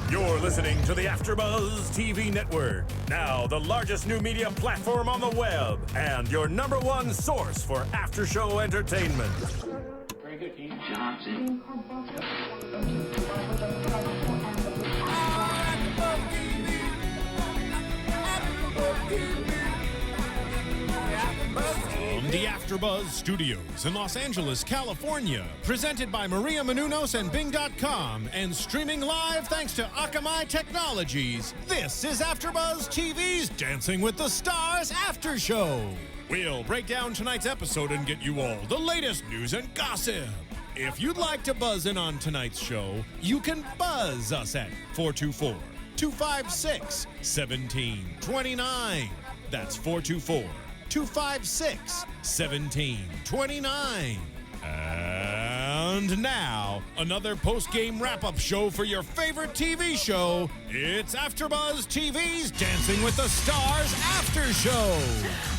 You're listening to the AFTERBUZZ TV Network, now the largest new media platform on the web, and your #1 source for after-show entertainment. Very good, Keith. Johnson. From the AFTERBUZZ Studios in Los Angeles, California, presented by Maria Menounos and Bing.com, and streaming live thanks to Akamai Technologies, this is AFTERBUZZ TV's Dancing with the Stars After Show. We'll break down tonight's episode and get you all the latest news and gossip. If you'd like to buzz in on tonight's show, you can buzz us at 424-256-1729. That's 424-256-1729. And now, another post-game wrap-up show for your favorite TV show. It's AFTERBUZZ TV's Dancing with the Stars After Show.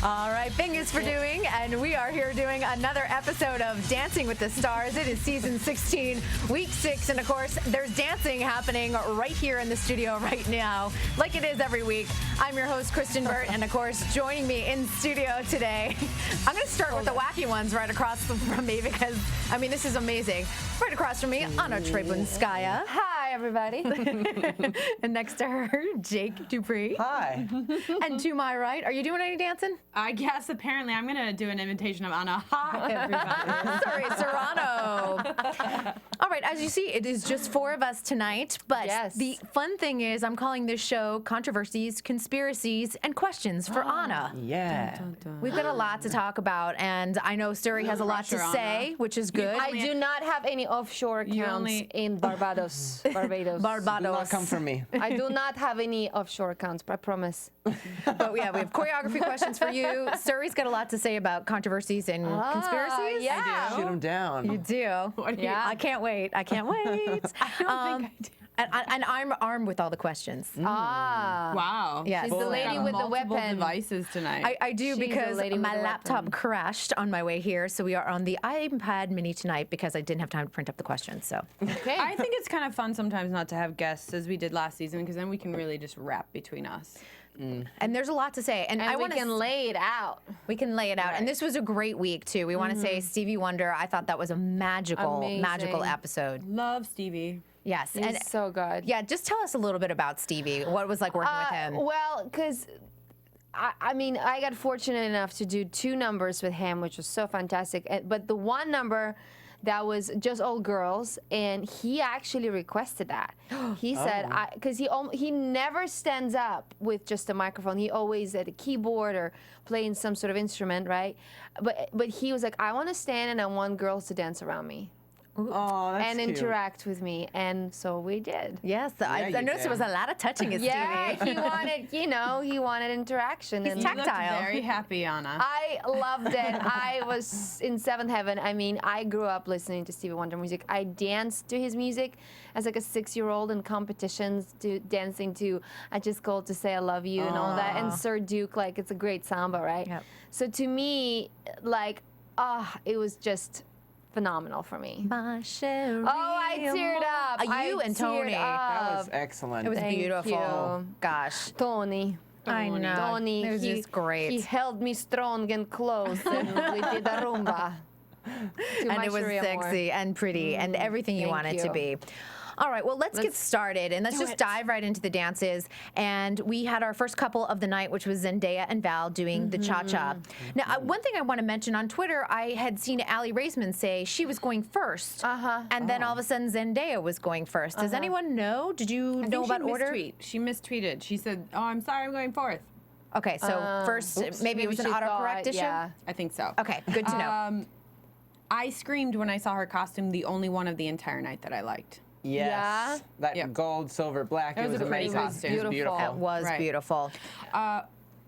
All right, fingers for doing, and we are here doing another episode of Dancing with the Stars. It is season 16, week 6, and of course, there's dancing happening right here in the studio right now, like it is every week. I'm your host, Kristyn Burtt, and of course, joining me in studio today, I'm going to start with the wacky ones right across from me because, I mean, this is amazing. Right across from me, Anna Trebunskaya. Hi, everybody. And next to her, Jake Dupree. Hi. And to my right, are you doing any dancing? I guess apparently I'm going to do an imitation of Anna. Hi, everybody. Suri Serano. All right, as you see, it is just 4 of us tonight, but Yes. the fun thing is I'm calling this show Controversies, Conspiracies, and Questions for Anna. Yeah. We've got a lot to talk about, and I know Suri has a lot to pressure, say, Anna. which is good. I do not have any offshore You accounts only- in Barbados. Do not come from me. I do not have any offshore accounts, I promise. But yeah, we have choreography questions for you. Suri's got a lot to say about controversies and conspiracies. Yeah. Shoot them down. You do. Yeah. I can't wait. I can't wait. I don't think I do. And I'm armed with all the questions. Ah. Wow. Yes. She's the lady with the multiple weapon. devices tonight. I do She's a because lady with my a laptop weapon. crashed on my way here, so we are on the iPad mini tonight because I didn't have time to print up the questions. So Okay. I think it's kind of fun sometimes not to have guests as we did last season because then we can really just rap between us. and there's a lot to say, and and I we want can lay it out. we can lay it out. And this was a great week too. We want to say Stevie Wonder. I thought that was a magical Amazing. episode. Love Stevie. Yes, He's and so good. yeah, just tell us a little bit about Stevie. What it was like working with him? Well, because I mean, I got fortunate enough to do 2 numbers with him, which was so fantastic. But the one number that was just all girls, and he actually requested that. He said, because he never stands up with just a microphone. He always at a keyboard or playing some sort of instrument, right? But he was like, I want to stand and I want girls to dance around me. Oh, that's and cute. interact with me, and so we did. Yes, I you noticed there was a can. lot of touching at Yeah, Stevie. he wanted, he wanted interaction. He's and You looked Tactile. very happy, Anna. I loved it. I was in 7th heaven. I mean, I grew up listening to Stevie Wonder music. I danced to his music as like a 6-year-old in competitions, dancing to I Just Called to Say I Love You and all that. And Sir Duke, like, it's a great samba, right? Yep. So to me, like, it was just phenomenal for me. My Sherry. Oh, I teared up. You I and teared Tony. That was up. excellent. It was Thank beautiful. you. Gosh. Tony. I know. Tony, It was just great. He held me strong and close, and we did a rumba. And it was sexy and pretty and everything you Thank want it to you. be. All right, well, let's get started and let's just dive right into the dances. And we had our first couple of the night, which was Zendaya and Val doing the cha-cha. Now, one thing I want to mention on Twitter, I had seen Allie Raisman say she was going first. And then all of a sudden Zendaya was going first. Does anyone know? Did you know about order? She mistweeted. She said, "Oh, I'm sorry, I'm going 4th." Okay, so first, maybe it was an she autocorrect thought, issue? yeah. I think so. Okay, good to know. I screamed when I saw her costume. The only one of the entire night that I liked. Yes. Yeah? That Yeah. gold, silver, black. It was a pretty amazing. costume. It was beautiful. That was Right. beautiful.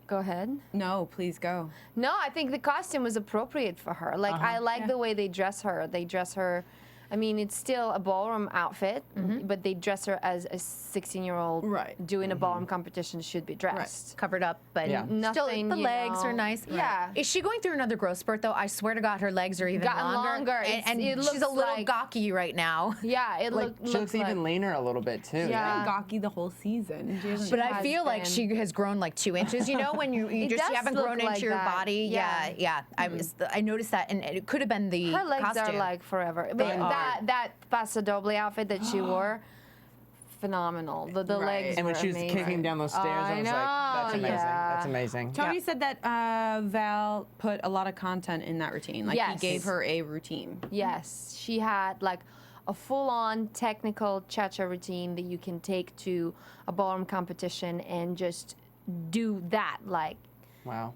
Go ahead. No, please go. No, I think the costume was appropriate for her. Like, I like the way they dress her. They dress her I mean, it's still a ballroom outfit, but they dress her as a 16-year-old doing a ballroom competition should be dressed. Covered up, but still the legs are nice. Yeah. Is she going through another growth spurt, though? I swear to God, her legs are even longer. And it she's a looks little like- gawky right now. Yeah, it Like, she looks like, even leaner a little bit, too. Yeah. Gawky the whole season. She hasn't- But I feel like she has grown like 2 inches. You know, when you does haven't look grown like into your that. body. Yeah. I noticed that, and it could have been the her legs costume. are like forever. But that Paso Doble outfit that she wore, phenomenal. The legs. And when were she was amazing. kicking down those stairs, I was like, that's amazing. That's amazing. Tony said that Val put a lot of content in that routine. Like he gave her a routine. Yes, she had like a full-on technical cha-cha routine that you can take to a ballroom competition and just do that. Like, wow.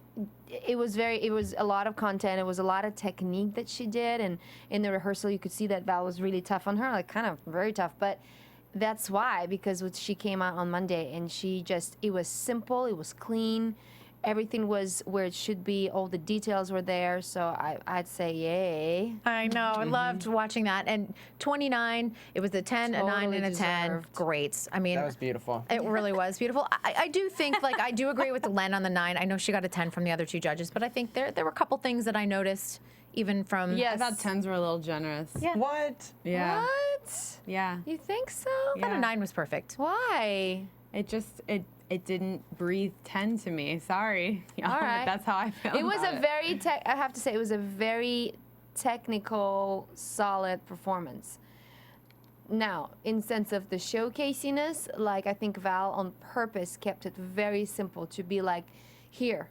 it was a lot of content. It was a lot of technique that she did, and in the rehearsal you could see that Val was really tough on her, like kind of very tough. But that's why, because she came out on Monday and it was simple, it was clean, everything was where it should be, all the details were there. So I'd say yay. I know. I loved watching that. And 29, it was a 10, a 9, and a 10. deserved. Great. I mean, That was beautiful. It really was beautiful. I do think, like, I do agree with the Len on the 9. I know she got a 10 from the other 2 judges, but I think there were a couple things that I noticed, even from. Yes. I thought 10s were a little generous. Yeah. What? Yeah. What? Yeah. You think so? I thought a 9 was perfect. Why? It just it didn't breathe 10 to me. Sorry. All right. That's how I feel. It was a very I have to say it was a very technical, solid performance. Now, in sense of the showcasiness, like I think Val on purpose kept it very simple to be like, here,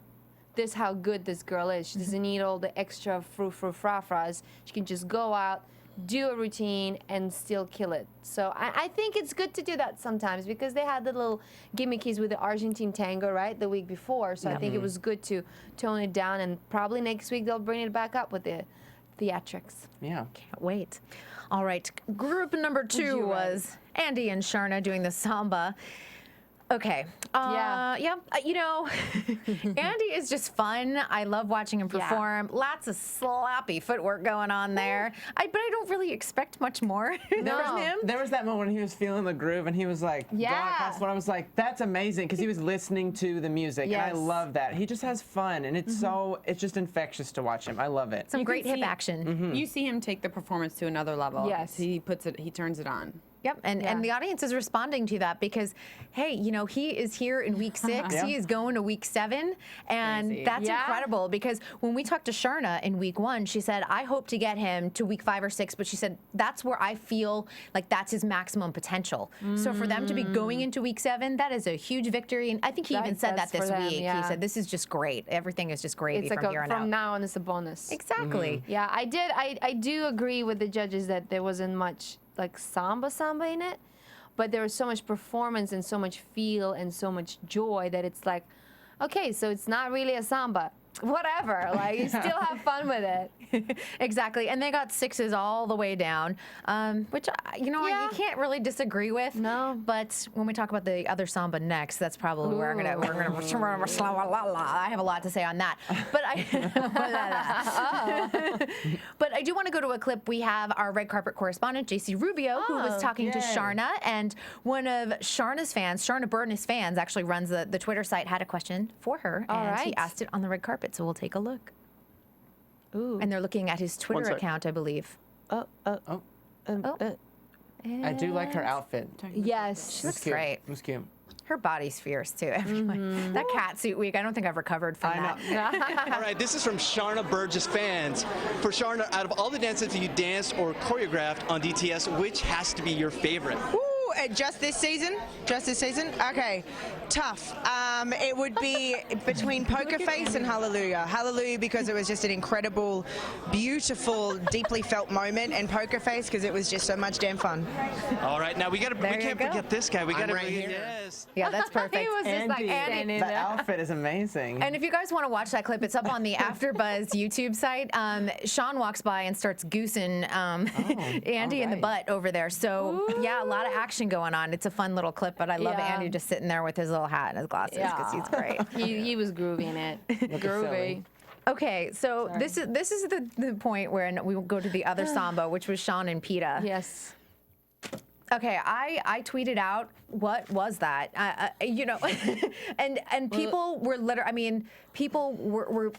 this is how good this girl is. She doesn't need all the extra fra-fras. She can just go out, do a routine, and still kill it. So I think it's good to do that sometimes, because they had the little gimmickies with the Argentine tango, right, the week before. So I think it was good to tone it down, and probably next week they'll bring it back up with the theatrics. Yeah. Can't wait. All right. Group number 2 was Andy and Sharna doing the Samba. Okay. You know, Andy is just fun. I love watching him perform. Lots of sloppy footwork going on there. But I don't really expect much more from him. There was that moment when he was feeling the groove and he was like, going across what I was like, that's amazing, because he was listening to the music. And I love that. He just has fun, and it's it's just infectious to watch him. I love it. Some great hip action. You see him take the performance to another level. Yes. He turns it on. Yep, and the audience is responding to that because, hey, you know, he is here in week 6. He is going to week 7, and Crazy. that's incredible, because when we talked to Sharna in week 1, she said, I hope to get him to week 5 or 6, but she said, that's where I feel like that's his maximum potential. So for them to be going into week 7, that is a huge victory, and I think he even said that this week. He said, this is just great. Everything is just gravy from here on out. From now on, it's a bonus. Exactly. Yeah, I do agree with the judges that there wasn't much like samba in it, but there was so much performance and so much feel and so much joy that it's like, okay, so it's not really a samba. Whatever, like you still have fun with it. Exactly, and they got 6s all the way down, which you know you can't really disagree with. No, but when we talk about the other samba next, that's probably where we're gonna I have a lot to say on that. But but I do want to go to a clip. We have our red carpet correspondent JC Rubio, who was talking to Sharna, and one of Sharna's fans, Sharna Burton's fans, actually runs the Twitter site, had a question for her, and he asked it on the red carpet. So we'll take a look. Ooh. And they're looking at his Twitter account, I believe. I do like her outfit. Yes. She looks great. It was cute. Her body's fierce, too. That cat suit week, I don't think I've recovered from that. All right, this is from Sharna Burgess fans. For Sharna, out of all the dances that you danced or choreographed on DTS, which has to be your favorite? Just this season? Okay, tough. It would be between Poker Face and Hallelujah. Hallelujah because it was just an incredible, beautiful, deeply felt moment, and Poker Face because it was just so much damn fun. All right, now we can't forget this guy. We got to right here. Yes. Yeah, that's perfect. He was just like Andy, the outfit is amazing. And if you guys want to watch that clip, it's up on the AfterBuzz YouTube site. Sean walks by and starts goosing Andy in the butt over there. So yeah, a lot of action going on. It's a fun little clip, but I love Andy just sitting there with his little hat and his glasses because he's great. he was groovy in it. Groovy. Okay, so this is the point where we will go to the other Samba, which was Sean and Peta. Yes. Okay, I tweeted out, what was that? You know, and people were literally, I mean, people were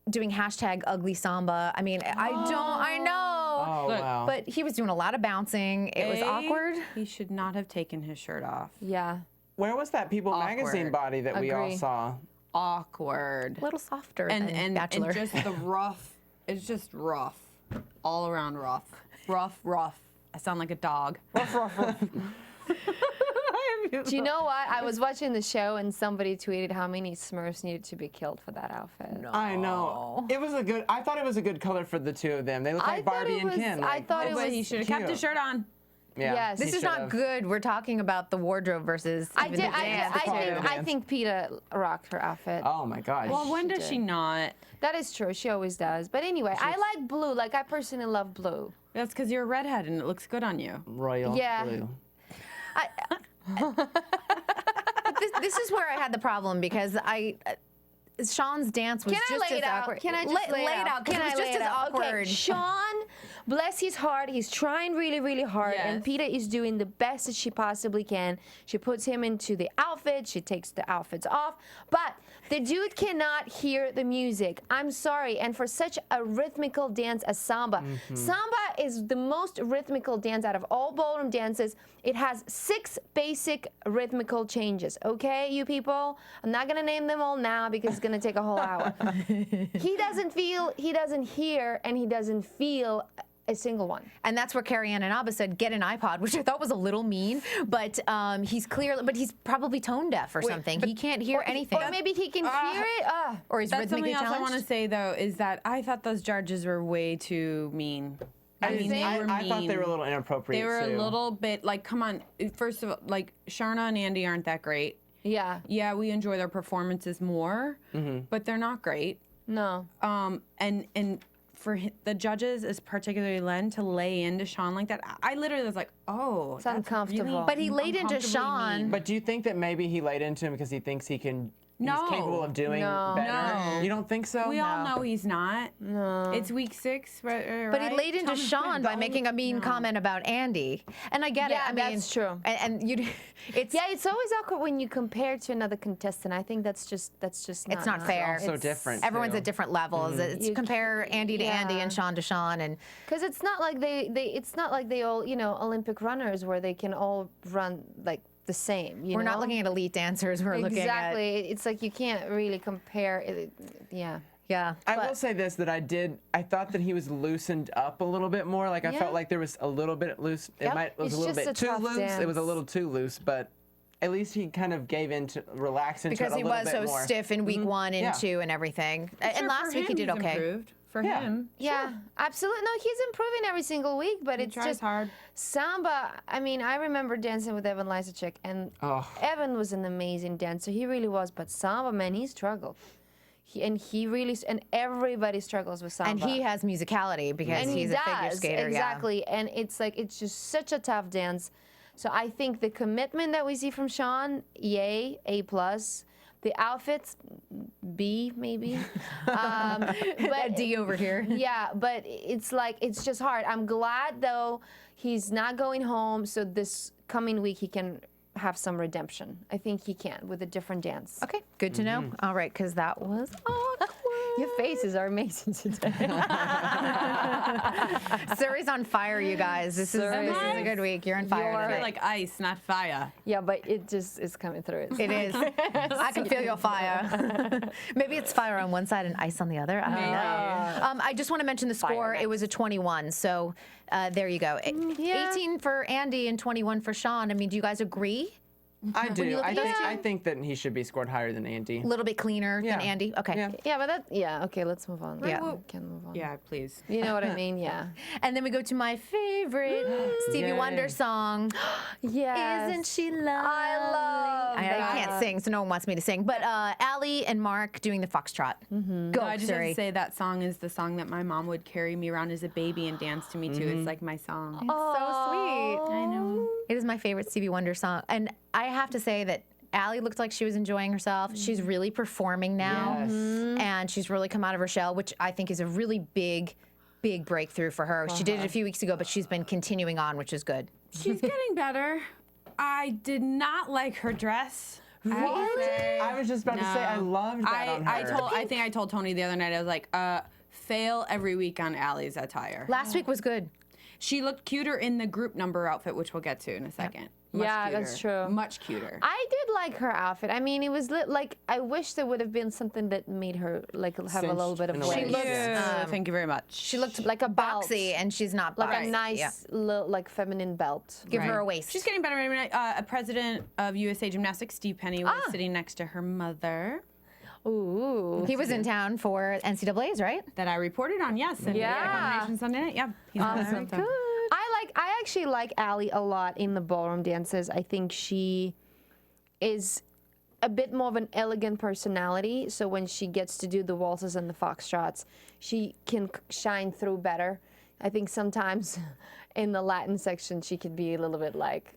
doing hashtag ugly Samba. I mean, I know. Oh, wow. But he was doing a lot of bouncing. It was awkward. He should not have taken his shirt off. Yeah. Where was that People magazine Awkward. body that we all Agree. saw? Awkward. A little softer than Bachelor. And just the rough. It's just rough. All around rough. Rough. I sound like a dog. Do you know what? I was watching the show and somebody tweeted how many Smurfs needed to be killed for that outfit. No. I know. It was I thought it was a good color for the two of them. They look like Barbie and Ken. I thought it was. He should have kept his shirt on. Yeah, Yes. This he is not should've. good. We're talking about the wardrobe versus even the dance. I think Peta rocked her outfit. Oh my gosh. Well, when She does did. she not? That is true. She always does. But anyway, I like blue. Like, I personally love blue. That's because you're a redhead and it looks good on you. Royal Yeah. blue. This is where I had the problem because Sean's dance was Can I just lay as it out? awkward. Can I just lay it out? Because it Can was I just lay as it out? awkward. Okay, Sean, bless his heart, he's trying really, really hard, and Yes. Peta is doing the best that she possibly can. She puts him into the outfit, she takes the outfits off, but the dude cannot hear the music. I'm sorry, and for such a rhythmical dance as Samba, Samba is the most rhythmical dance out of all ballroom dances. It has 6 basic rhythmical changes, okay, you people? I'm not gonna name them all now because it's gonna take a whole hour. He doesn't feel, he doesn't hear, and he doesn't feel a single one. And that's where Carrie Ann and Abba said, get an iPod, which I thought was a little mean, but he's probably tone deaf or something. He can't hear anything. Or maybe he can hear it. Or he's That's something rhythmically else I challenged. want to say, though, is that I thought those judges were way too mean. I mean, they were mean. I thought they were a little inappropriate They were too. a little bit, like, come on. First of all, like, Sharna and Andy aren't that great. Yeah. Yeah, we enjoy their performances more, but they're not great. No. And for the judges, is particularly Len, to lay into Sean like that, I literally was like, oh, It's that's uncomfortable. really But he laid into uncomfortably Sean. mean. But do you think that maybe he laid into him because he thinks he's capable of doing No. better? No. You don't think so? We all know he's not. No. It's week 6, right? But he laid into Sean by making a mean comment about Andy. And I get it. Yeah, I mean, that's true. And you, it's Yeah, it's always awkward when you compare to another contestant. I think that's just not it's not nice. fair. also different, Everyone's too. at different levels. It's You compare Andy to Andy yeah. and Sean to Sean, and Because it's not like it's not like they all, Olympic runners where they can all run like the same. we're not looking at elite dancers. We're looking at exactly. It's like you can't really compare. Yeah. yeah. I will say this, that I thought that he was loosened up a little bit more. Like I Yeah. felt like there was a little bit loose. Yep. It was It's a little just bit a too tough loose. It was a dance. little too loose, but at least he kind of gave in to relax into Because it a he little was bit so more. stiff in week 1 and Yeah. 2 and everything. And Sure, last for week he him, did he's okay. Improved. For Yeah. him. Yeah, absolutely. No, he's improving every single week, but it's tries just hard. Samba. I mean, I remember dancing with Evan Lysacek, and Evan was an amazing dancer. He really was. But Samba, man, he struggled. And everybody struggles with Samba. And he has musicality because And he's he a figure does, skater. exactly. And it's just such a tough dance. So I think the commitment that we see from Sean, yay, A+. The outfits, B maybe. But a D over here. Yeah, but it's just hard. I'm glad though he's not going home, so this coming week he can have some redemption. I think he can with a different dance. Okay, good to know. All right, because that was awkward. Your faces are amazing today. Suri's on fire, you guys. This is a good week. You're on fire I today. feel like ice, not fire. Yeah, but it just is coming through. It is. I can feel your fire. Maybe it's fire on one side and ice on the other. I don't know. I just want to mention the score. It was a 21. So there you go. 18 for Andy and 21 for Sean. I mean, do you guys agree? I do. look at I think that he should be scored higher than Andy. A little bit cleaner Yeah. than Andy? Okay. Yeah, okay, let's move on. Yeah. We can move on. Yeah, please. You know what I mean? Yeah. And then we go to my favorite Stevie Yay. Wonder song. Yes. Isn't she lovely? I love I that. can't sing, so no one wants me to sing. But Allie and Mark doing the foxtrot. Go, I just have Suri. to say that song is the song that my mom would carry me around as a baby and dance to me too. It's like my song. So sweet. I know. It is my favorite Stevie Wonder song. And I have to say that Allie looked like she was enjoying herself. She's really performing now. Yes. And she's really come out of her shell, which I think is a really big breakthrough for her. She did it a few weeks ago, but she's been continuing on, which is good. She's getting better. I did not like her dress. I was just about to say I loved that on her. I think I told Tony the other night. I was like, fail every week on Allie's attire. Last week was good. She looked cuter in the group number outfit, which we'll get to in a second. Much cuter. That's true. Much cuter. I did like her outfit. I mean, it was like I wish there would have been something that made her like have a little bit of Cinched in a waist. way. Thank you very much. She looked like a belt. boxy, and she's not Like boxy. a nice little like feminine belt. Give her a waist. She's getting better. A president of USA Gymnastics, Steve Penny, was sitting next to her mother. Ooh. He was in town for NCAA's, right? That I reported on, yes. And Domination Sunday night. Yeah. He's Very good. I actually like Allie a lot in the ballroom dances. I think she is a bit more of an elegant personality. So when she gets to do the waltzes and the foxtrots, she can shine through better. I think sometimes in the Latin section, she could be a little bit like,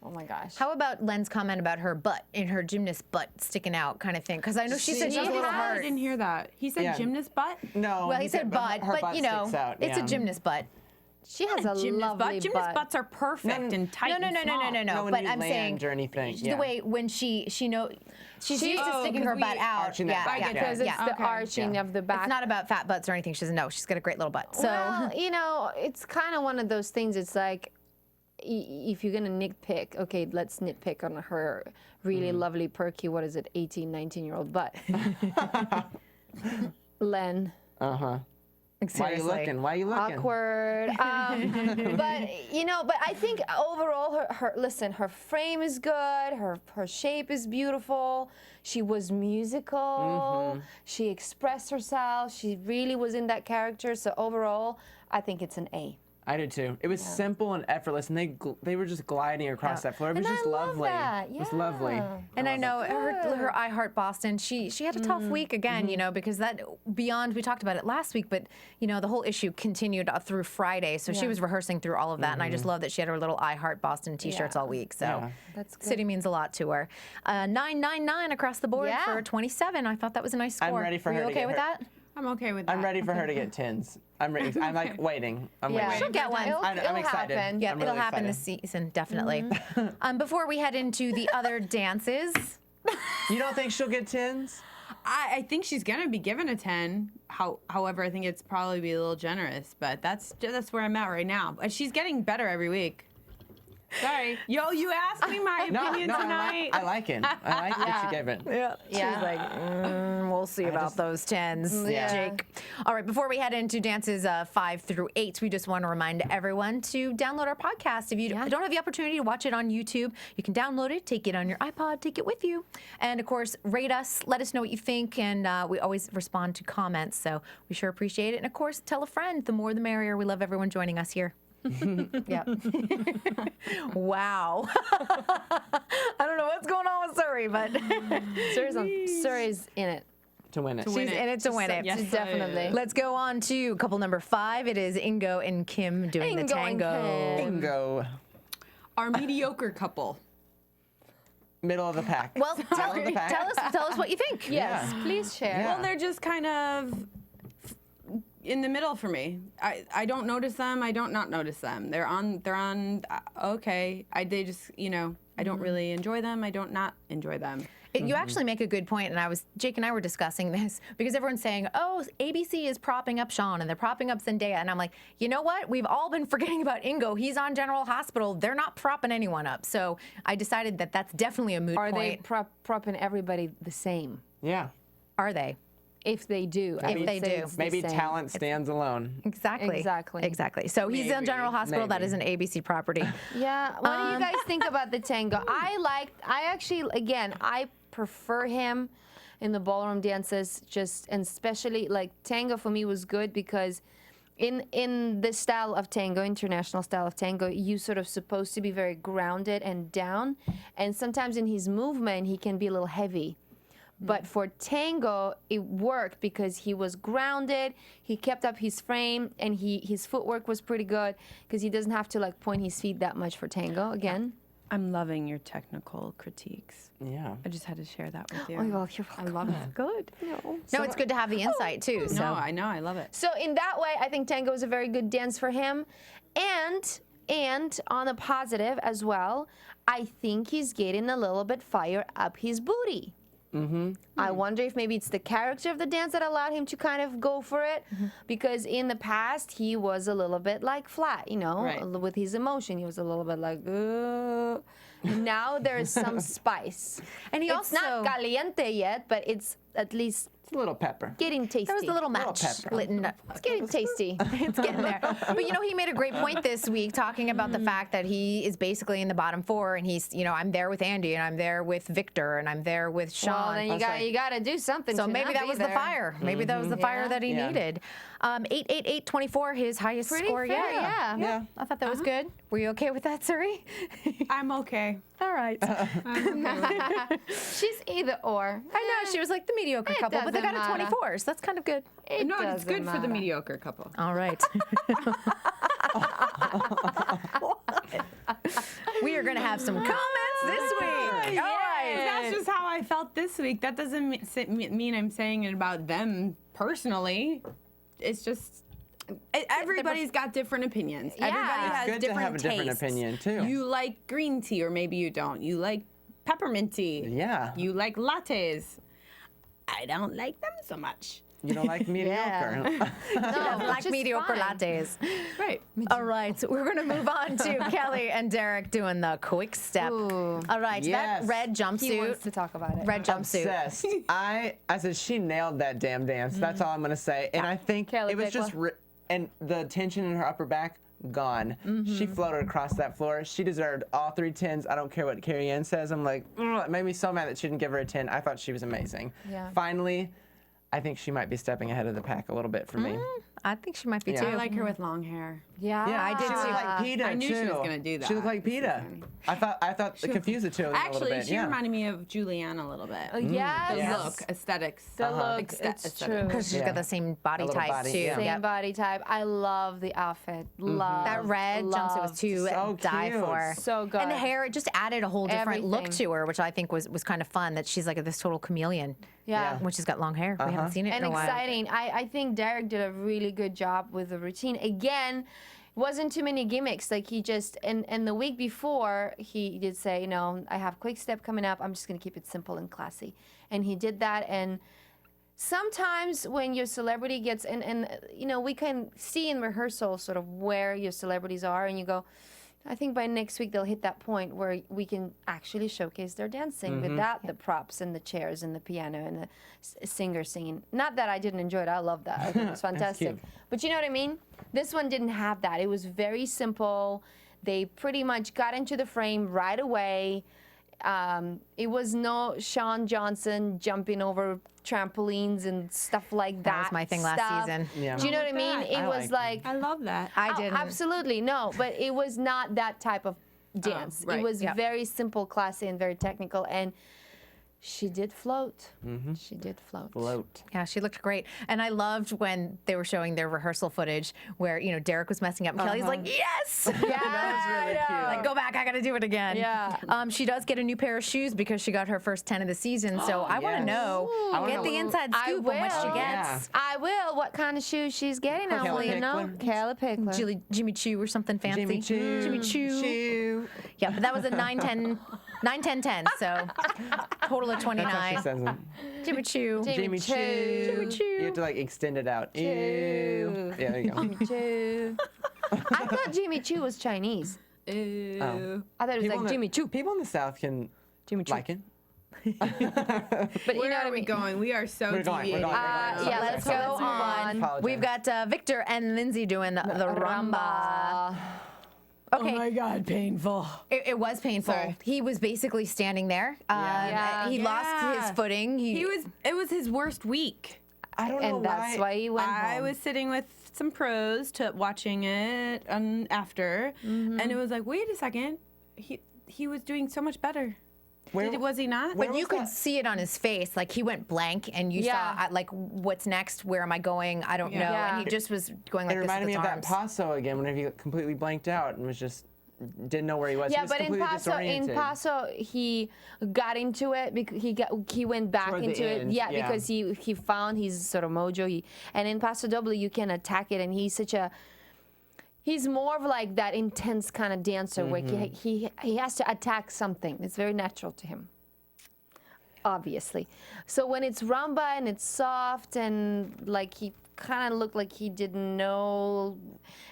oh my gosh. How about Len's comment about her butt, in her gymnast butt sticking out kind of thing? Because I know she said she's a little I hurt. didn't hear that. He said gymnast butt? No. Well, he said butt, her but you know, sticks out, it's a yeah. gymnast butt. She has a Gymnast lovely butt. Gymnast butts are perfect and tight No. and small. No one But need I'm saying land or anything. the way when she know she's used to sticking her butt out. arching that back, because it's the arching of the back. It's not about fat butts or anything. She doesn't know. She's got a great little butt. So Well, you know, it's kind of one of those things. It's like, if you're gonna nitpick, okay, let's nitpick on her really lovely, perky, 18, 19-year-old butt. Len. Why are you looking? Why are you looking? Awkward. But you know, but I think overall, her frame is good. Her shape is beautiful. She was musical. She expressed herself. She really was in that character. So overall, I think it's an A. I did too. It was simple and effortless, and they were just gliding across that floor. It was And just I love lovely. that. It was lovely. And I know her I Heart Boston, she had a tough week again, you know, because that beyond, we talked about it last week, but you know, the whole issue continued through Friday. So she was rehearsing through all of that. And I just love that she had her little I Heart Boston t-shirts all week. So That's good. City means a lot to her. 999 across the board for 27. I thought that was a nice score. I'm ready for Were her you to okay get with her- that? I'm okay with that. I'm ready for her to get tins. I'm ready. I'm like waiting. I'm Yeah. waiting. She'll get one. I'm excited. happen. Yeah, I'm it'll really happen excited. this season, definitely. Before we head into the other dances, You don't think she'll get tins? I think she's gonna be given a 10. However, I think it's probably be a little generous, but that's where I'm at right now. But she's getting better every week. Sorry, yo, you asked me my opinion tonight. I like it. I like what you gave it. She's like, we'll see about those 10s, Jake. All right, before we head into dances 5 through 8, we just want to remind everyone to download our podcast. If you don't have the opportunity to watch it on YouTube, you can download it, take it on your iPod, take it with you. And of course, rate us, let us know what you think, and we always respond to comments, so we sure appreciate it. And of course, tell a friend. The more the merrier. We love everyone joining us here. Yeah. Wow. I don't know what's going on with Suri, but Suri's in it. To win it. she's in it to win it. Yes, Definitely. Let's go on to couple number 5. It is Ingo and Kim doing the Ingo and tango. Kim. Bingo. Our mediocre couple. Middle of the pack. Well, tell pack. us what you think. Yes, please share. Yeah. Well, they're just kind of in the middle for me. I don't notice them. I don't not notice them. They're on. Okay. They just I don't really enjoy them. I don't not enjoy them. You actually make a good point, and Jake and I were discussing this because everyone's saying, "Oh, ABC is propping up Sean and they're propping up Zendaya," and I'm like, you know what? We've all been forgetting about Ingo. He's on General Hospital. They're not propping anyone up. So I decided that that's definitely a moot Are point. they propping everybody the same? Yeah. Are they? If they do. I If would they say do. it's the Maybe same. talent stands alone. Exactly. Exactly. So he's on Maybe. General Hospital. That Maybe. is an ABC property. Yeah. What do you guys think about the tango? I prefer him in the ballroom dances, and especially like tango for me was good because in the style of tango, international style of tango, you sort of supposed to be very grounded and down, and sometimes in his movement he can be a little heavy. But for tango, it worked because he was grounded, he kept up his frame, and his footwork was pretty good because he doesn't have to like point his feet that much for tango again. I'm loving your technical critiques. Yeah. I just had to share that with you. Oh, well, you're I love it. good. No, it's good to have the insight too. So No, I know, I love it. So in that way, I think Tango is a very good dance for him. And on a positive as well, I think he's getting a little bit fire up his booty. I wonder if maybe it's the character of the dance that allowed him to kind of go for it, because in the past he was a little bit like flat, you know, with his emotion. He was a little bit like, now there's some spice. And he it's not caliente yet, but it's at least It's a little pepper. getting tasty. that was the little match. It's getting tasty. It's getting there. But you know, he made a great point this week talking about the fact that he is basically in the bottom four, and he's, you know, I'm there with Andy, and I'm there with Victor, and I'm there with Sean. Well, then you got to do something. So to maybe not that be was there. the fire. Maybe that was the fire that he needed. 88824, his highest Pretty score fair, yet. yeah. I thought that was good. Were you okay with that, Suri? I'm okay. All right. She's either or. I know, she was like the mediocre It couple, but they got doesn't a 24, so that's kind of good. No, it's doesn't good for the matter. mediocre couple. All right. We are going to have some comments this week. All right. That's just how I felt this week. That doesn't mean I'm saying it about them personally. It's just everybody's got different opinions. Everybody has Good to different have a different tastes. opinion, too. You like green tea, or maybe you don't. You like peppermint tea. Yeah. You like lattes. I don't like them so much. You don't like mediocre. No, like which is mediocre fine. lattes. Right. All right, so we're going to move on to Kelly and Derek doing the quick step. Ooh. All right, Yes. that red He wants jumpsuit. to talk about it. Red jumpsuit. Obsessed. I said she nailed that damn dance. That's all I'm gonna say. And I think Kelly it was just and the tension in her upper back gone. She floated across that floor. She deserved all 3 10s. I don't care what Carrie Ann says. I'm like, it made me so mad that she didn't give her a 10. I thought she was amazing. Yeah. Finally, I think she might be stepping ahead of the pack a little bit for me. I think she might be Yeah. too. I like her with long hair. Yeah. Yeah, I did She looked too. like PETA I knew too. she was gonna do that. She looked like This is PETA. funny. I thought it confused the two of them a little Actually, bit. she Yeah. reminded me of Julianne a little bit. Yes. Yes. Look, aesthetics. The look, it's true. Because she's Yeah. got the same body A little type body, too. yeah. Same Yep. body type. I love the outfit. Love That red jumpsuit was to So die cute. for. So good. And the hair, it just added a whole different look Everything. to her, which I think was kind of fun. That she's like this total chameleon. Yeah. When she's got long hair. We haven't seen it and in a while. exciting. I think Derek did a really good job with the routine. Again, wasn't too many gimmicks. Like he just and the week before he did say, you know, I have Quickstep coming up. I'm just gonna keep it simple and classy. And he did that. And sometimes when your celebrity gets and you know, we can see in rehearsal sort of where your celebrities are, and you go, I think by next week they'll hit that point where we can actually showcase their dancing without the props and the chairs and the piano and the singer singing. Not that I didn't enjoy it. I love that. I think it was fantastic. cute. But you know what I mean? This one didn't have that. It was very simple. They pretty much got into the frame right away. It was no Sean Johnson jumping over trampolines and stuff like that. That was my thing last season. Yeah. Do you know what I mean? that. It I was like like I love that. I Oh, didn't. absolutely no, but it was not that type of dance. right. It was Yep. very simple, classy, and very technical. And she did float. She did float. Float. Yeah, she looked great. And I loved when they were showing their rehearsal footage where, you know, Derek was messing up and Kelly's like, yes! Yeah, That was really cute. Like, go back, I gotta do it again. Yeah. She does get a new pair of shoes because she got her first 10 of the season. So I want to Yes. know, I wanna get know the what- inside I scoop on what she will. gets. I will. What kind of shoes she's getting? I Kelly want to know. Pickler. Kelly Pickler. Jimmy Choo or something fancy. Jimmy Choo. Jimmy Choo. Choo. Yeah, but that was a 9-10, 10, so total of That's how she 29. says it. Jimmy Choo. Jimmy Choo. Jimmy Choo. You have to like extend it out. Ew. Yeah, there you go. Choo. I thought Jimmy Choo was Chinese. Ew. I thought it was People like in the- Jimmy Choo. People in the South can Jimmy Choo. like it. But you Where know are what I we mean? going? We are so We're going, we're deviating. going, we're going. Yeah, let's go Let's move on. Apologize. We've got Victor and Lindsay doing the rumba. Okay. God, painful. It was painful. Sorry. He was basically standing there. Yeah. He lost his footing. It was his worst week. I don't know And that's why he went I home. was sitting with some pros watching it after, and it was like, wait a second, he was doing so much better. Was he not? But you could see it on his face, like he went blank, and you Yeah. saw like, what's next? Where am I going? I don't know. Yeah. And he just was going like It this with reminded me his of that arms. paso again whenever he got completely blanked out and was just didn't know where he was. Yeah, He was but in completely Paso, disoriented. he got into it because he went back Toward the into it. end, Yeah, yeah. because he found his sort of mojo. And in Paso Doble, you can attack it, and he's more of like that intense kind of dancer where he has to attack something. It's very natural to him, obviously. So when it's rumba and it's soft and like he kind of looked like he didn't know,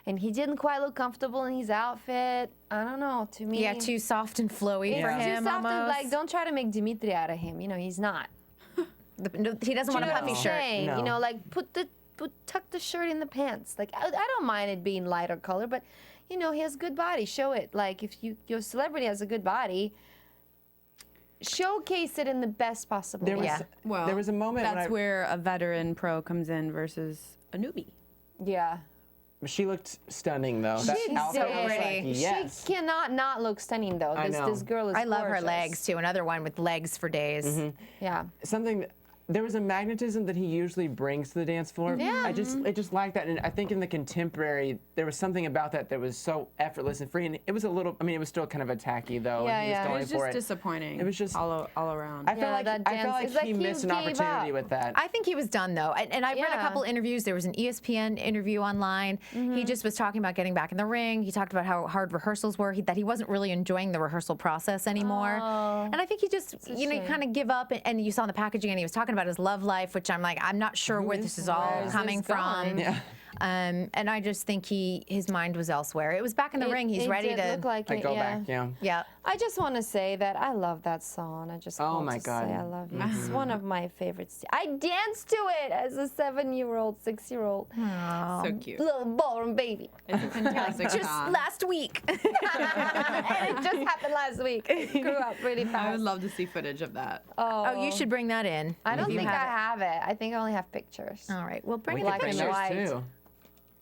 and he didn't quite look comfortable in his outfit. I don't know. To me, Yeah, too soft and flowy for it's him. too soft and, almost. like, don't try to make Dimitri out of him. You know, he's not. No, he doesn't want a puffy I'm shirt. saying? No. You know, like tuck the shirt in the pants. Like I don't mind it being lighter color, but you know, he has good body. Show it. Like if your celebrity has a good body, showcase it in the best possible way. Well, there was a moment when that's where a veteran pro comes in versus a newbie. Yeah. She looked stunning though. That She outfit did. was like, yes. She cannot not look stunning though. I know. This girl is I love her gorgeous. legs too. Another one with legs for days. Yeah. Something. There was a magnetism that he usually brings to the dance floor. Yeah. It just like that, and I think in the contemporary there was something about that was so effortless and free, and it was a little. I mean, it was still kind of attacky though. Yeah, and he yeah. was It going was for just it. disappointing. It was just all around. I feel Yeah, like that I feel dance- like it's like he he missed an gave opportunity up. with that. I think he was done though, and I've read a Yeah. couple interviews. There was an ESPN interview online. He just was talking about getting back in the ring. He talked about how hard rehearsals were. That he wasn't really enjoying the rehearsal process anymore. And I think he just, you know, shame. kind of give up. And you saw in the packaging, and he was talking about his love life, which I'm like, I'm not sure where this is all is coming this from. going? Yeah. And I just think his mind was elsewhere. It was back in the ring. He's It ready did to look like Like it, go yeah. back, yeah. Yeah. I just want to say that I love that song. I just Oh want my to God. say I love you. It's one of my favorites. I danced to it as a 7-year-old, 6-year-old So cute. little ballroom baby. It's a fantastic Just song. last week. And it just happened last week. It grew up really I fast. would love to see footage of that. Oh, you should bring that in. I don't if you think I have have it. I think I only have pictures. it. All right, well, bring We it. Black can and pictures white. too.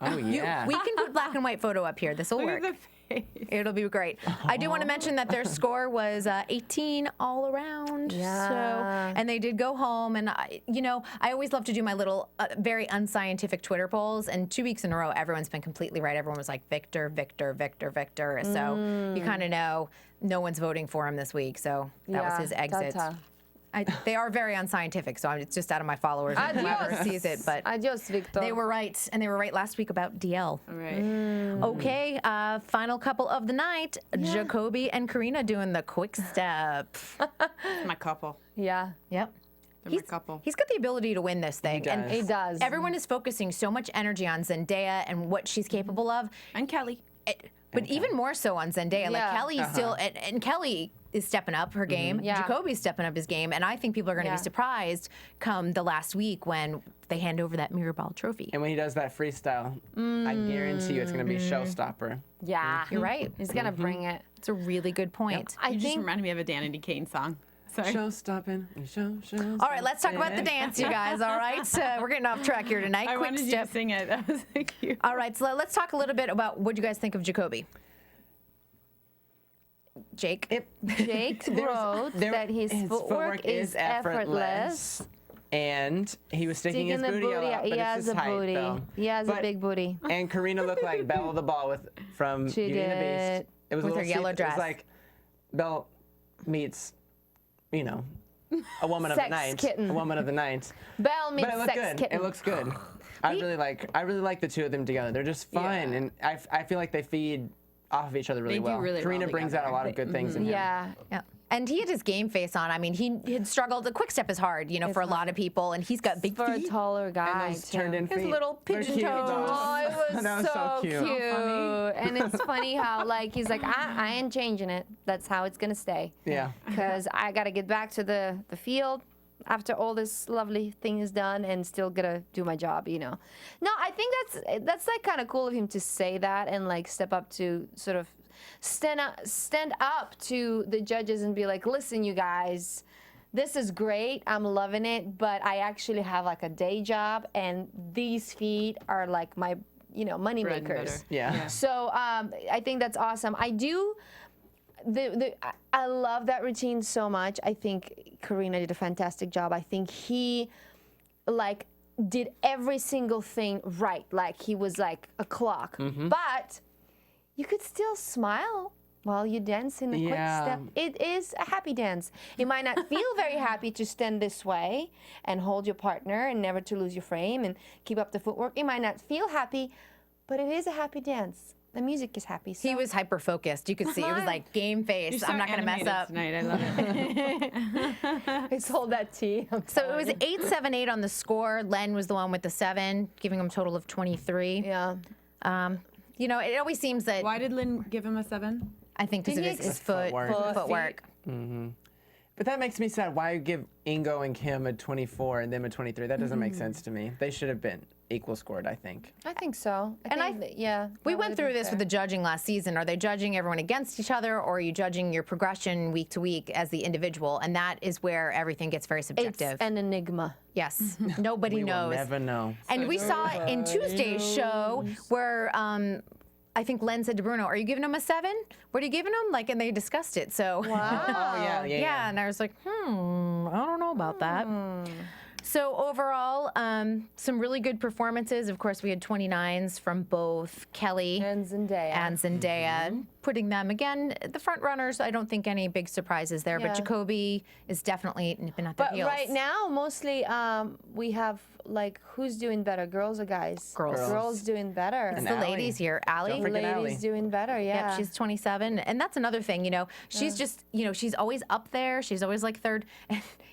Oh yeah. We can put black and white photo up here. This will Look work. at the face. It'll be great. I do want to mention that their score was 18 all around. Yeah. So, and they did go home. And you know, I always love to do my little, very unscientific Twitter polls. And 2 weeks in a row, everyone's been completely right. Everyone was like Victor, Victor, Victor, Victor. So you kind of know no one's voting for him this week. So that was his exit. Ta-ta. They are very unscientific. So it's just out of my followers and whoever Adios. sees it. But Adios, Victor. they were right, and they were right last week about DL. All right. Okay, final couple of the night. Jacoby and Karina doing the quick step. My couple. Yeah. Yep. They're my couple. He's got the ability to win this thing. does. And He does. everyone is focusing so much energy on Zendaya and what she's capable of. And Kelly. But even more so on Zendaya. Like Yeah. Kelly still, and Kelly is stepping up her game. Yeah. Jacoby's stepping up his game. And I think people are going to Yeah. be surprised come the last week when they hand over that mirror ball trophy. And when he does that freestyle, I guarantee you it's going to be a showstopper. Yeah. You're right. He's going to bring it. It's a really good point. I You just think reminded me of a Danity Kane song. Sorry. Show stopping. Show. All right, let's talk about the dance, you guys. All right, we're getting off track here tonight. I Quick wanted you step. to sing it. That was so cute. All right, so let's talk a little bit about what you guys think of Jacoby. Jake. Jake wrote that his footwork is effortless. And he was sticking his Sticking the booty, booty out, out. but He it's has just a height, booty. though. He has a But- big booty. And Karina looked like Belle the Ball from She Beauty and the did. Beast. It was With a her little yellow It dress. was like Belle meets, you know, a woman of the Sex night. kitten. A woman of the night. Belle meets But it looked sex good. kitten. It looks good. I really like the two of them together. They're just fun, Yeah. and I feel like they feed off of each other really They do well. really well Karina brings out a together. lot of good things in him. Yeah. Yeah. And he had his game face on. I mean, he had struggled. The quick step is hard, you know, for a lot of people, and he's got big For a feet. taller guy, And those too. turned in His feet. little They're pigeon cute, toes. though. Oh, it was, That was so cute. And it's funny how, like, he's like, I ain't changing it. That's how it's going to stay. Yeah. Because I got to get back to the field after all this lovely thing is done and still got to do my job, you know. No, I think that's like kind of cool of him to say that and, like, step up to sort of stand up to the judges and be like, listen, you guys, this is great. I'm loving it, but I actually have like a day job, and these feet are like my, you know, money Bread and makers. butter. Yeah. So I think that's awesome. I do. I love that routine so much. I think Karina did a fantastic job. I think he, like, did every single thing right. Like, he was like a clock. But you could still smile while you dance in the Yeah. quick step. It is a happy dance. It might not feel very happy to stand this way and hold your partner and never to lose your frame and keep up the footwork. It might not feel happy, but it is a happy dance. The music is happy. So. He was hyper focused. You could see it was like game face. You're so I'm not going to mess animated up. tonight. I love it. I sold that tea. So it was 8-7-8 on the score. Len was the one with the 7, giving him a total of 23. Yeah. You know, it always seems that Why did Lynn give him a 7? I think because of his footwork. But that makes me sad. Why give Ingo and Kim a 24 and them a 23? That doesn't make sense to me. They should have been equal scored, I think. I think so. Yeah. We that went would through be this fair. with the judging last season. Are they judging everyone against each other, or are you judging your progression week to week as the individual? And that is where everything gets very subjective. It's an enigma. Yes, nobody We knows. will never know. And we saw in Tuesday's show where I think Len said to Bruno, "Are you giving him a 7? What are you giving him?" Like, and they discussed it. So Oh, yeah. and I was like, I don't know about that. So overall, some really good performances. Of course, we had 29s from both Kelly And Zendaya. putting them again the front runners. I don't think any big surprises there, Yeah. but Jacoby is definitely nipping at their But heels. right now, mostly we have like who's doing better, girls or guys? Girls. Girls doing better. It's And the Ally. ladies here. Allie. Don't forget Ally. Ladies doing better. Yeah. Yep, she's 27, and that's another thing. You know, she's just, you know, she's always up there. She's always like third.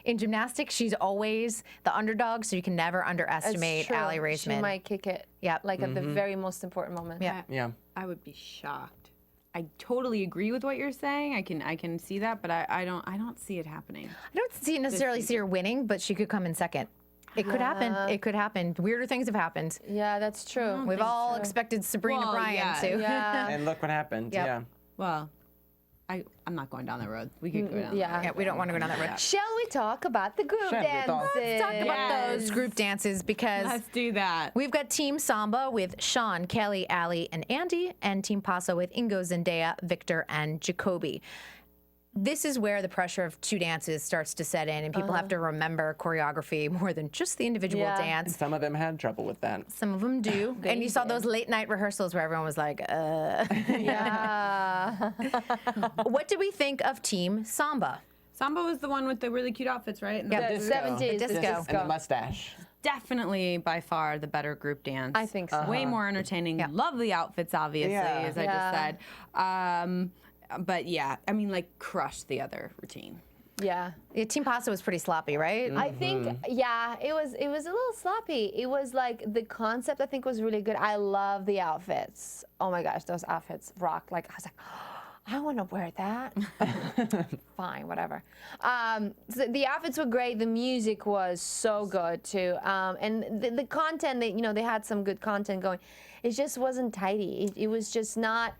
In gymnastics, she's always the underdog, so you can never It's underestimate true. Allie She Raisman. might kick it. Yep. Like at the very most important moment. Yeah. Yeah. I would be shocked. I totally agree with what you're saying. I can see that, but I don't see it happening. I don't necessarily see her winning, but she could come in second. It could happen. It could happen. Weirder things have happened. Yeah, that's true. We've all expected Sabrina Well, Bryan yeah. to. Yeah. And look what happened. Yep. Yeah. Well, I'm not going down that road. We could go down. Yeah. Yeah, we don't want to go down that road. Shall we talk about the group Shall we talk? dances? Let's talk about those group dances because Let's do that. we've got Team Samba with Sean, Kelly, Allie, and Andy, and Team Paso with Ingo, Zendaya, Victor, and Jacoby. This is where the pressure of 2 dances starts to set in, and people have to remember choreography more than just the individual Yeah. dance. Some of them had trouble with that. Some of them do. And you saw those late night rehearsals where everyone was like, Yeah. What do we think of Team Samba? Samba was the one with the really cute outfits, right? And Yeah. The disco. 70s. The disco. And the mustache. definitely by far the better group dance. I think so. Way more entertaining. Love the outfits, obviously, Yeah. as I just said. But yeah, I mean, like, crushed the other routine. Yeah. Yeah, Team Paso was pretty sloppy, right? I think, yeah, it was a little sloppy. It was like the concept I think was really good. I love the outfits. Oh my gosh, those outfits rock. Like I was like, I want to wear that. Fine, whatever. So the outfits were great. The music was so good too. And the content, they had some good content going. It just wasn't tidy. It was just not.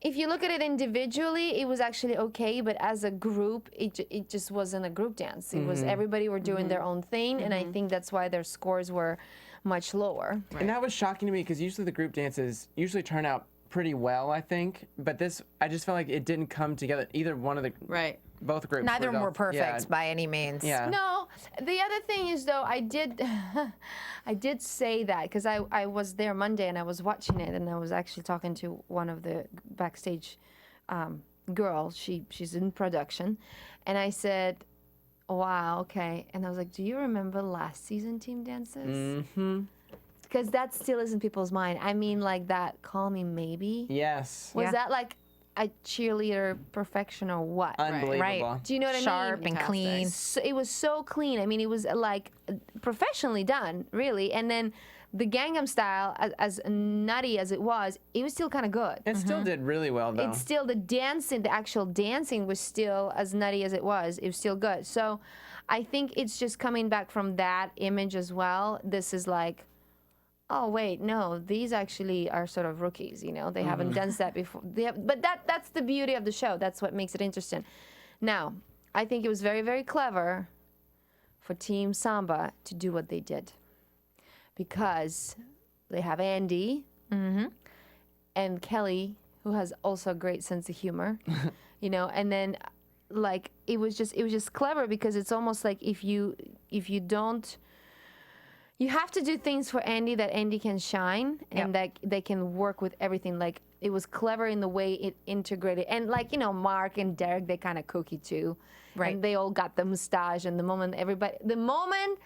If you look at it individually, it was actually okay, but as a group, it just wasn't a group dance. It was everybody were doing their own thing, and I think that's why their scores were much lower. And that was shocking to me because usually the group dances usually turn out pretty well, I think. But this, I just felt like it didn't come together. Either one of the, Right. both groups. Neither of them were perfect Yeah. by any means. Yeah. No, the other thing is though, I did say that because I was there Monday and I was watching it and I was actually talking to one of the backstage girls. She's in production, and I said, "Wow, okay." And I was like, "Do you remember last season team dances?" Mm-hmm. Because that still is in people's mind. I mean, like that "Call Me Maybe." Yes. Was that like a cheerleader perfection or what? Unbelievable. Right. Do you know what I mean? Sharp and clean. So, it was so clean. I mean, it was like professionally done, really. And then the Gangnam Style, as nutty as it was still kind of good. It still did really well, though. It's still the dancing, the actual dancing was still as nutty as it was. It was still good. So I think it's just coming back from that image as well. This is like, oh wait, no, these actually are sort of rookies, they haven't done that before. But that's the beauty of the show. That's what makes it interesting. Now, I think it was very, very clever for Team Samba to do what they did. Because they have Andy and Kelly, who has also a great sense of humor, and then like it was just clever because it's almost like if you don't. You have to do things for Andy that Andy can shine and that they can work with everything. Like it was clever in the way it integrated. And like, you know, Mark and Derek, they kind of kooky too. Right. And they all got the mustache, and the moment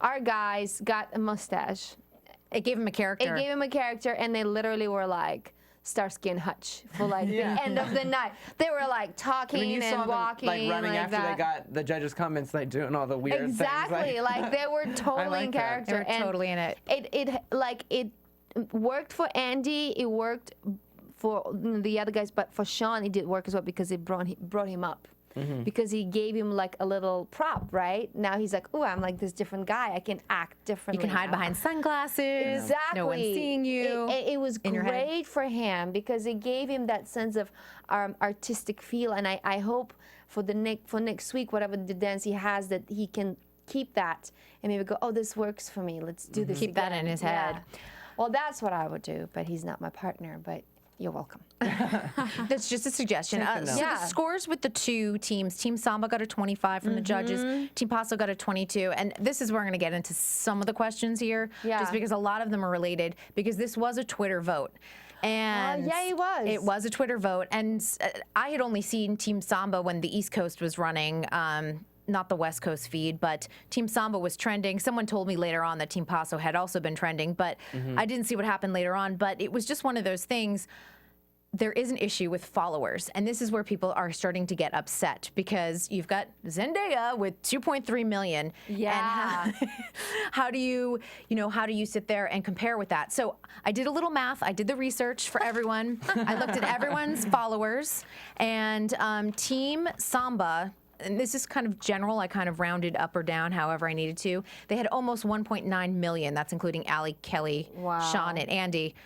our guys got a mustache, It gave him a character. it gave him a character, and they literally were like Starsky and Hutch for like the end of the night. They were like talking I mean, you saw and them, walking like running like after that. they got the judges' comments, like doing all the weird Exactly, things. like they were totally like in that. character. They were and totally in it. It worked for Andy. It worked for the other guys, but for Sean, it did work as well because it brought him up. Because he gave him like a little prop, right? Now he's like, oh, I'm like this different guy. I can act You differently. can hide now. behind sunglasses. Exactly. No one's seeing you. It was in your head. great for him because it gave him that sense of artistic feel, and I hope for next week, whatever the dance he has, that he can keep that and maybe go, oh, this works for me. Let's do this. Keep that again. in his head. Well, that's what I would do, but he's not my partner. But you're welcome. That's just a suggestion. So Yeah. the scores with the two teams, Team Samba got a 25 from the judges, Team Paso got a 22, and this is where I'm going to get into some of the questions here, just because a lot of them are related, because this was a Twitter vote. And yeah, it was. It was a Twitter vote, and I had only seen Team Samba when the East Coast was running, not the West Coast feed, but Team Samba was trending. Someone told me later on that Team Paso had also been trending, but I didn't see what happened later on. But it was just one of those things. There is an issue with followers, and this is where people are starting to get upset because you've got Zendaya with 2.3 million. Yeah. And how do you sit there and compare with that? So I did a little math. I did the research for everyone. I looked at everyone's followers, and Team Samba, and this is kind of general, I kind of rounded up or down however I needed to. They had almost 1.9 million. That's including Allie, Kelly, Sean, and Andy.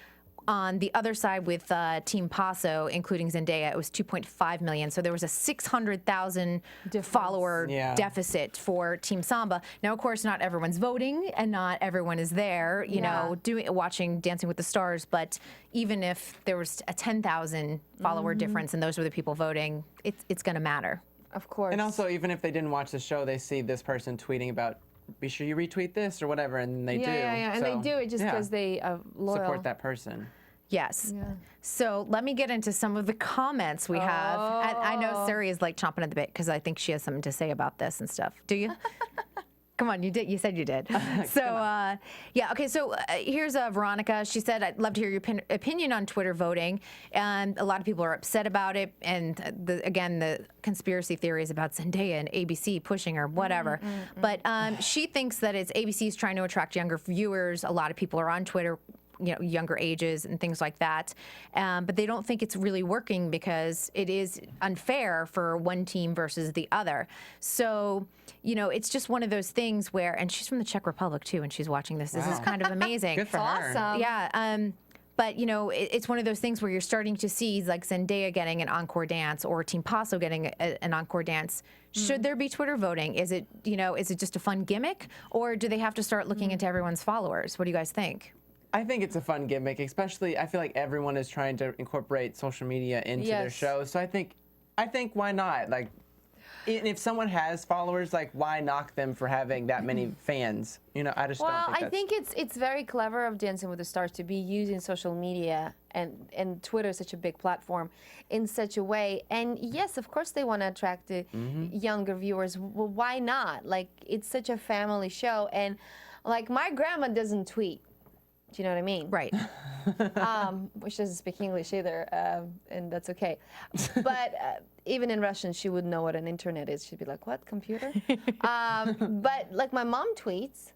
On the other side with Team Paso, including Zendaya, it was 2.5 million. So there was a 600,000 follower deficit for Team Samba. Now, of course, not everyone's voting and not everyone is there, you know, watching Dancing with the Stars. But even if there was a 10,000 follower difference and those were the people voting, it's going to matter. Of course. And also, even if they didn't watch the show, they see this person tweeting about, be sure you retweet this or whatever, and they do. Yeah, and So, they do it just because they are loyal. support that person. Yes. So let me get into some of the comments we have. And I know Suri is like chomping at the bit because I think she has something to say about this and stuff. Do you? Come on, you did. You said you did. So, yeah. Okay. So here's Veronica. She said, "I'd love to hear your opinion on Twitter voting." And a lot of people are upset about it. And again, the conspiracy theories about Zendaya and ABC pushing her, whatever. But she thinks that it's ABC's trying to attract younger viewers. A lot of people are on Twitter, you know, younger ages and things like that. But they don't think it's really working because it is unfair for one team versus the other. So, you know, it's just one of those things where, and she's from the Czech Republic too, and she's watching this. This is kind of amazing. Good for her. Awesome. Yeah. But, you know, it's one of those things where you're starting to see like Zendaya getting an encore dance or Team Paso getting an encore dance. Should there be Twitter voting? Is it, you know, is it just a fun gimmick, or do they have to start looking into everyone's followers? What do you guys think? I think it's a fun gimmick, especially I feel like everyone is trying to incorporate social media into their shows. So I think why not? Like, if someone has followers, like, why knock them for having that many fans? You know, I just don't think I think it's very clever of Dancing with the Stars to be using social media and Twitter is such a big platform in such a way. And yes, of course they want to attract the younger viewers. Well, why not? Like, it's such a family show, and like my grandma doesn't tweet. Do you know what I mean? Right. Which doesn't speak English either, and that's okay. But even in Russian, she would know what an internet is. She'd be like, "What, computer?" But like my mom tweets.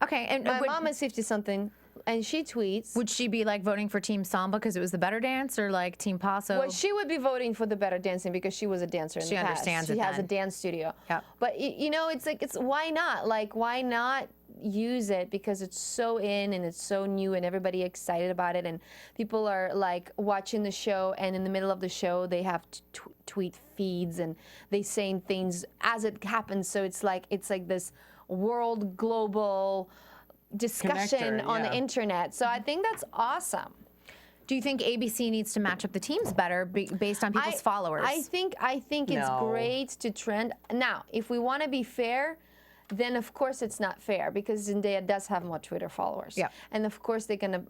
Okay, and My mom is 50-something, and she tweets. would she be like voting for Team Samba because it was the better dance, or like Team Paso? Well, she would be voting for the better dancing because she was a dancer in the past. She understands it She has then. a dance studio. Yep. But you know, it's like why not? Like, why not use it because it's so in and it's so new and everybody excited about it, and people are like watching the show, and in the middle of the show they have tweet feeds and they saying things as it happens. So it's like this world global discussion on the internet. So I think that's awesome. Do you think ABC needs to match up the teams better based on people's followers? I think it's great to trend. Now, if we want to be fair, then of course it's not fair because Zendaya does have more Twitter followers. Yeah. And of course they're gonna,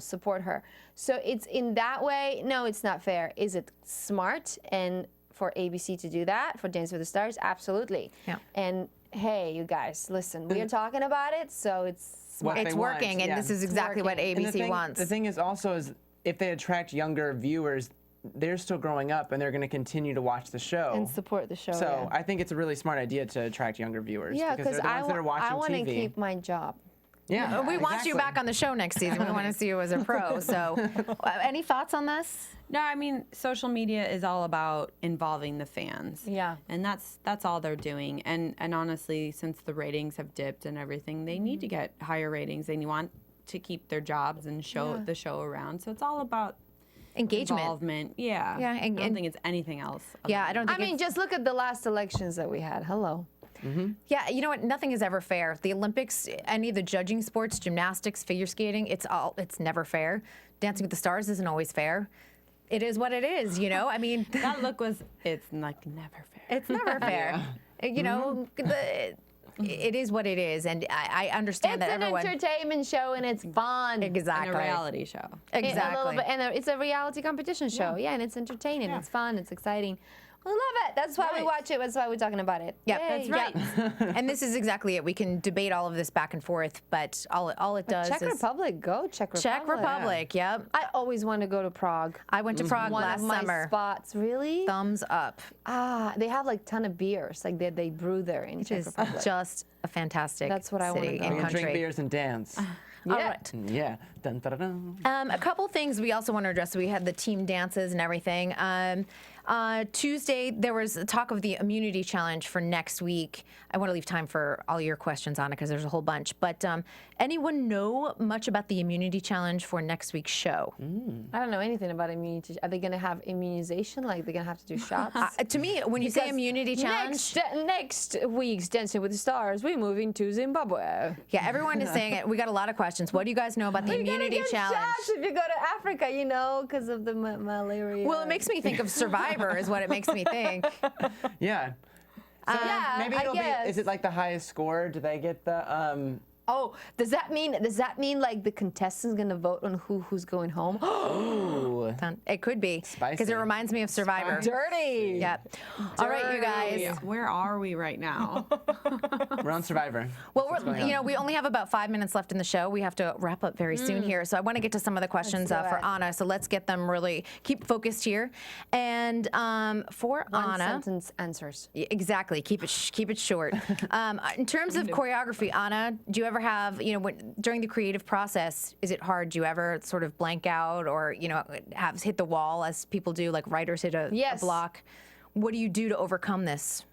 support her. So it's in that way, no, it's not fair. Is it smart and for ABC to do that, for Dance with the Stars? Absolutely. Yeah. And hey, you guys, listen, we are talking about it, so it's smart. What It's they want, working, and yeah. this is exactly what And ABC wants. The thing is also is if they attract younger viewers, they're still growing up and they're going to continue to watch the show And support the show. So I think it's a really smart idea to attract younger viewers. yeah, because because they're the ones that are watching I want to TV. keep my job. Yeah, We want you exactly. back on the show next season. We want to see you as a pro. So, any thoughts on this? No, I mean, social media is all about involving the fans. Yeah. And that's all they're doing. And honestly, since the ratings have dipped and everything, they need to get higher ratings. They want to keep their jobs and show the show around. So it's all about Engagement. involvement. Yeah. Yeah, I don't think it's anything else. Yeah, I don't think I mean, it's- just look at the last elections that we had. Hello. Yeah, you know what? Nothing is ever fair. The Olympics, any of the judging sports, gymnastics, figure skating, it's never fair. Dancing with the Stars isn't always fair. It is what it is, you know? I mean, That look was, it's like never fair. it's never fair. You know, it is what it is, and I understand It's that an everyone. entertainment show and it's fun. Exactly. And a reality show. Exactly. A little bit, and it's a reality competition show. Yeah, and it's entertaining. It's fun. It's exciting. We love it. That's why we watch it. That's why we're talking about it. Yep, Yay. that's right. And this is exactly it. We can debate all of this back and forth, but all it does Czech is Republic, go Czech Republic. Czech Republic. Yep. I always want to go to Prague. I went to Prague One last of my summer. spots. Really? Thumbs up. They have like ton of beers. Like they brew there in Which Czech is Republic. just a fantastic That's what I wanna city go. and We can country. drink beers and dance. All right. Yeah. Dun, dun, dun, dun. A couple things we also want to address. We had the team dances and everything. Tuesday, there was talk of the immunity challenge for next week. I want to leave time for all your questions on it because there's a whole bunch. But anyone know much about the immunity challenge for next week's show? I don't know anything about immunity. Are they going to have immunization? Like they're going to have to do shots? To me, when you say immunity challenge, Next week's Dancing with the Stars, we're moving to Zimbabwe. yeah, everyone is saying it. We got a lot of questions. What do you guys know about the You're gonna immunity get challenge? shots if you go to Africa, you know, because of the malaria. Well, it makes me think of Survivor, is what it makes me think. Yeah. So Yeah, maybe I it'll be. guess. Is it like the highest score? Do they get the? Oh, does that mean like the contestants gonna vote on who's going home? Ooh. It could be because Spicy. it reminds me of Survivor. Dirty. Yep. All right, you guys. Where are we right now? We're on Survivor. Well, What's going you know, on? we only have about 5 minutes left in the show. We have to wrap up very soon here. So I want to get to some of the questions Let's do for it. Anna. So let's get them really keep focused here. And for One Anna, sentence answers. exactly, keep it short. In terms of choreography, Anna, do you ever have, you know, during the creative process, is it hard? Do you ever sort of blank out or, you know, have hit the wall as people do, like writers hit a Yes. block? What do you do to overcome this?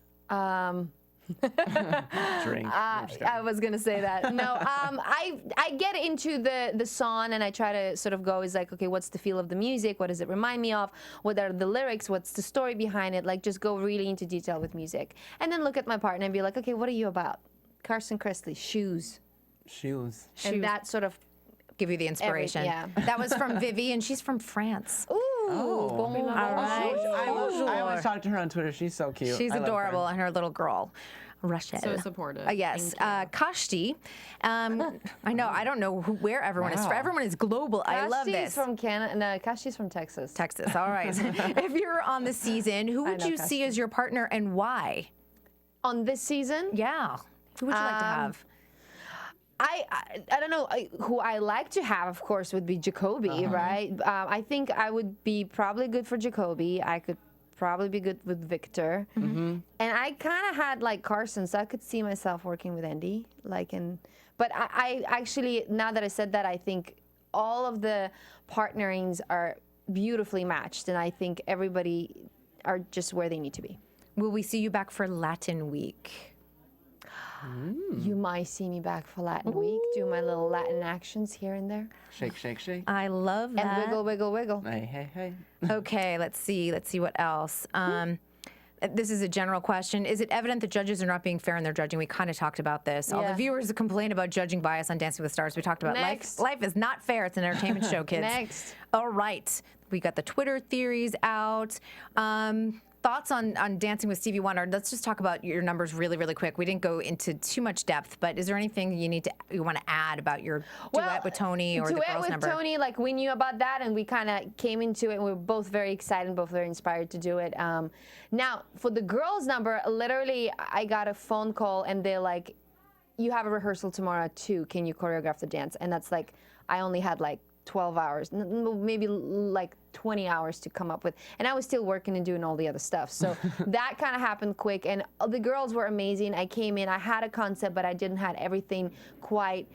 Drink. I was gonna say that. No, I get into the song and I try to sort of go is like, okay, what's the feel of the music? What does it remind me of? What are the lyrics? What's the story behind it? Like just go really into detail with music, and then look at my partner and be like, okay, what are you about? Carson Kressley, shoes, Shoes. and that sort of. Give you the inspiration. yeah. That was from Vivi, and she's from France. Ooh, Oh. bon All right. I always talk to her on Twitter. She's so cute. She's I love her. adorable, and her little girl, Rochelle. So supportive. Yes, Thank Kashti. I know. I don't know where everyone is from. Wow. Everyone is global. I love Kashi's this. from Canada. No, Kashi's from Texas. Texas. All right. If you're on the season, who would know you see as your partner and why? On this season, Yeah. Who would you like to have? I don't know who I like to have. Of course, would be Jacoby, right? I think I would be probably good for Jacoby. I could probably be good with Victor, and I kind of had like Carson, so I could see myself working with Andy. But I actually, now that I said that, I think all of the partnerings are beautifully matched, and I think everybody are just where they need to be. Will we see you back for Latin Week? You might see me back for Latin Week, do my little Latin actions here and there, Shake, shake, shake. I love that. and wiggle, wiggle, wiggle. Hey, hey, hey. Okay, let's see what else. This is a general question. Is it evident that judges are not being fair in their judging? We kind of talked about this. All the Yeah. viewers complain about judging bias on Dancing with the Stars. We talked about Next. life is not fair. It's an entertainment show, kids. Next. All right. We got the Twitter theories out. thoughts on Dancing with Stevie Wonder. Let's just talk about your numbers really, really quick. We didn't go into too much depth, but is there anything you want to add about your duet with Tony or the girls' number? Duet with Tony, like we knew about that, and we kind of came into it, and we were both very excited, both very inspired to do it. Now, for the girls' number, literally, I got a phone call, and they're like, you have a rehearsal tomorrow at 2. Can you choreograph the dance? And that's like, I only had like 12 hours, maybe like 20 hours to come up with. And I was still working and doing all the other stuff. So that kind of happened quick. And the girls were amazing. I came in, I had a concept, but I didn't have everything quite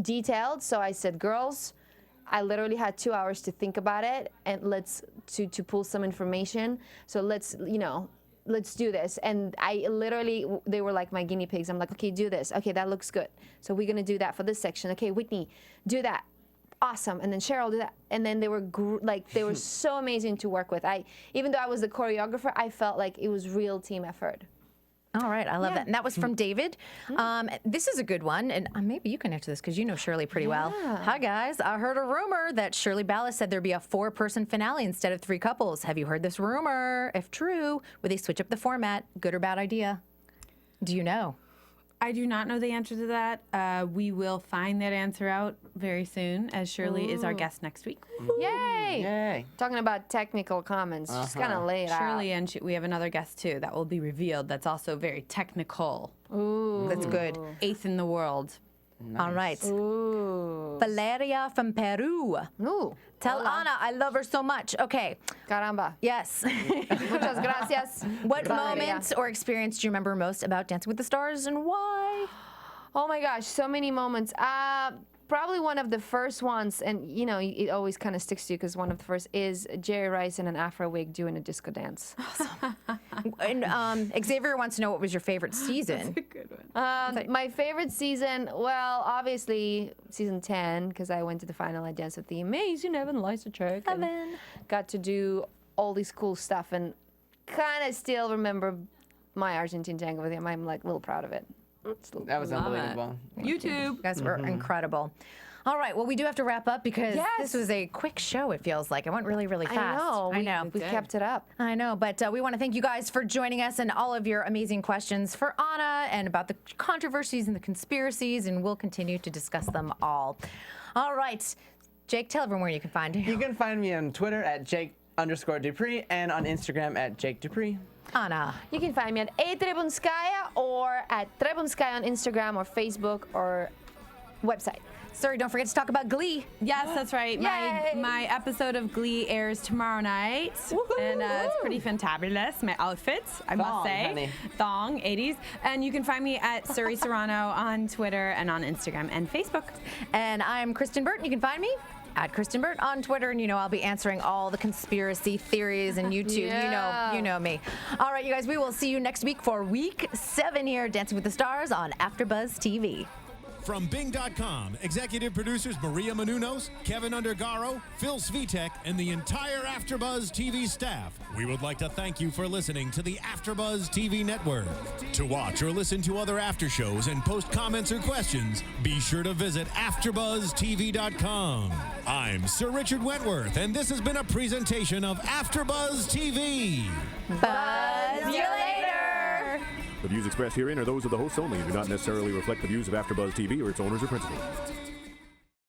detailed. So I said, girls, I literally had 2 hours to think about it and to pull some information. So let's do this. And I literally, they were like my guinea pigs. I'm like, okay, do this. Okay, that looks good. So we're gonna do that for this section. Okay, Whitney, do that. Awesome. And then Cheryl did that. And then they were they were so amazing to work with. Even though I was the choreographer, I felt like it was real team effort. All right, I love that. And that was from David. This is a good one, and maybe you can answer this because you know Shirley pretty well. Hi, guys. I heard a rumor that Shirley Ballas said there'd be a 4-person finale instead of 3 couples. Have you heard this rumor? If true, would they switch up the format? Good or bad idea? Do you know? I do not know the answer to that. We will find that answer out very soon, as Shirley is our guest next week. Yay! Yay. Talking about technical comments, just kind of lay it out. Shirley, and we have another guest too that will be revealed. That's also very technical. Ooh, that's good. 8th in the world. Nice. All right. Ooh. Valeria from Peru. Ooh. Tell Anna I love her so much. Okay. Caramba. Yes. Muchas gracias. What Valeria. moments or experience do you remember most about Dancing with the Stars, and why? Oh my gosh, so many moments. Probably one of the first ones, and you know, it always kind of sticks to you because one of the first is Jerry Rice in an Afro wig doing a disco dance. And Xavier wants to know what was your favorite season. That's a good one. My favorite season, well, obviously season 10, because I went to the final. I danced with the amazing Evan Lyserchuk. Evan. Got to do all this cool stuff, and kind of still remember my Argentine tango with him. I'm like a little proud of it. That was unbelievable. YouTube. You guys were incredible. All right, well, we do have to wrap up because this was a quick show, it feels like. It went really, really fast. I know. We kept it up. I know, but we want to thank you guys for joining us and all of your amazing questions for Anna and about the controversies and the conspiracies, and we'll continue to discuss them all. All right, Jake, tell everyone where you can find you. You can find me on Twitter at Jake_Dupree and on Instagram at Jake Dupree. Anna. You can find me at Anna Trebunskaya or at Trebunskaya on Instagram or Facebook or website. Suri, don't forget to talk about Glee. Yes, that's right. My episode of Glee airs tomorrow night. And it's pretty fantabulous. My outfits, I must say. Honey. Thong, 80s. And you can find me at Suri Serano on Twitter and on Instagram and Facebook. And I'm Kristyn Burtt. You can find me at Kristyn Burtt on Twitter, and you know I'll be answering all the conspiracy theories and YouTube. You know me. All right, you guys, we will see you next week for week 7 here, Dancing with the Stars on AfterBuzz TV. From Bing.com, executive producers Maria Menounos, Kevin Undergaro, Phil Svitek, and the entire AfterBuzz TV staff, we would like to thank you for listening to the AfterBuzz TV network. To watch or listen to other after shows and post comments or questions, be sure to visit AfterBuzzTV.com. I'm Sir Richard Wentworth, and this has been a presentation of AfterBuzz TV. Buzz you later. The views expressed herein are those of the hosts only and do not necessarily reflect the views of AfterBuzz TV or its owners or principals.